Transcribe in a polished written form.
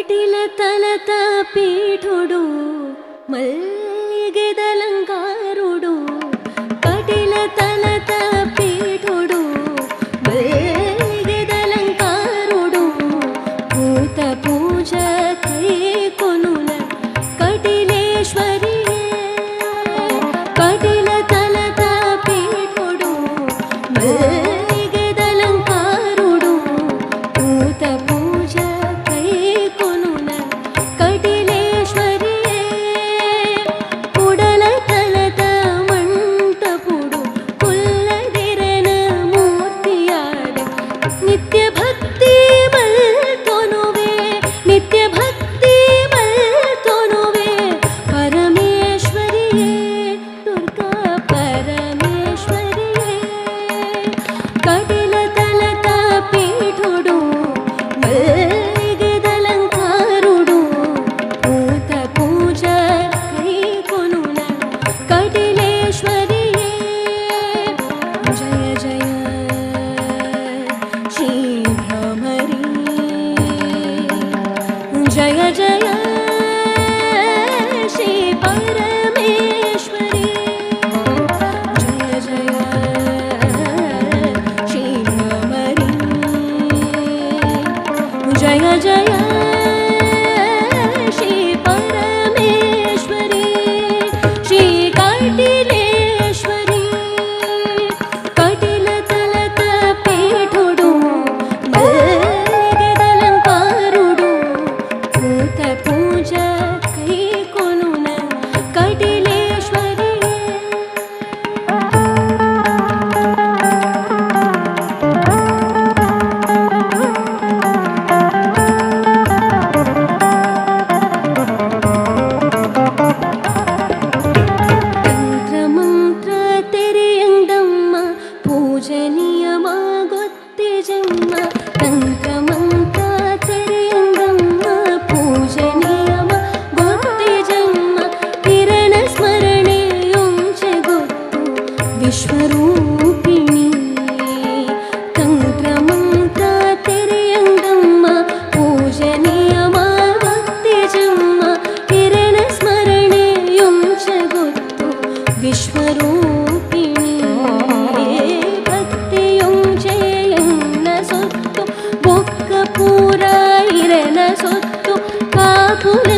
ಕಟಿಲ ತಲತ ಪೀಠುಡು ಮಲ್ಲಿಗೆದಲಂಕಾರುಡು ಕಟಿಲ ತಲತ ಪೀಠುಡು ಮಲ್ಲಿಗೆದಲಂಕಾರುಡು ಭೂತ ಪೂಜ ಕೈ ಕೊನುಲ ಕಟಿಲೇಶ್ವರಿಯೇ ಕಟಿಲ ತಲತ ಪೀಠುಡು ಮಲ್ಲಿಗೆದಲಂಕಾರುಡು ಭೂತ ಪೂಜ ಕೈ ಕೊನುಲ ಕಟಿಲೇಶ್ವರಿಯೇ ಕುಡಲ ತಲತ ಮಂಟಪುಡು ಕುಲ್ಲದಿರನ ಮೂರ್ತಿಯಾದ ನಿತ್ಯ ಭಕ್ತಿ ಮಲ್ತೊನುವೆ ನಿತ್ಯ ಭಕ್ತಿ ಮಲ್ತೊನುವೆ ಪರಮೇಶ್ವರಿಯೇ ದುರ್ಗಾ ಪರಮೇಶ್ವರಿಯೇ ಕಟಿಲ ತಲತ ಪೀಠುಡು ಮಲ್ಲಿಗೆದಲಂಕಾರುಡು ಭೂತ ಪೂಜ ಕೈ ಕೊನುಲ ಕಟಿಲೇಶ್ವರಿಯೇ ಜಯ ಜಯ ಶ್ರೀ ಭ್ರಮರಿ ಜಯ ಜಯ ಶ್ರೀ ಪರಮೇಶ್ವರಿ ಜಯ ಜಯ ಶ್ರೀ ಭ್ರಮರಿ ಜಯ ಜಯ ಶ್ರೀ ಪರಮೇಶ್ವರಿ ಶ್ರೀ ಕಟಿಲೇಶ್ವರಿ ಕಟಿಲ ತಲತ ಪೀಠುಡು ಮಲ್ಲಿಗೆದಲಂಕಾರುಡು ಭೂತ ಪೂಜ ಕೈ ಕೊನುಲ ಕಟಿಲೇಶ್ವರಿಯೇ ತಂತ್ರ ಮಂತ್ರ ತೆರೆಯಂದಮ್ಮ ಪೂಜನೀಯವಾಗೊತ್ತೆ ಜನ್ಮ ತಂತ್ರ ಮಂತ್ರ ತೆರೆಯಂದಮ್ಮ ಪೂಜನೀಯವಾಗೊತ್ತೆ ಜನ್ಮ ಕಿರಣ ಸ್ಮರಣೆಯೊಂಚೆ ಗೊತ್ತು ವಿಶ್ವರೂಪಿಣಿ ತಂತ್ರ ಮಂತ್ರ ತೆರೆಯಂದಮ್ಮ ಪೂಜನೀಯವಾಗೊತ್ತೆ ಜನ್ಮ ಕಿರಣ ಸ್ಮರಣೆಯೊಂಚೆ ಗೊತ್ತು ವಿಶ್ವರೂಪಿಣಿ ಭಕ್ತಿಯೊಂಚೆಯನ್ನ ಸೊತ್ತು ಬೊಕ್ಕ ಪೂರ ಇರನ ಸೊತ್ತು ಕಾಪುಲ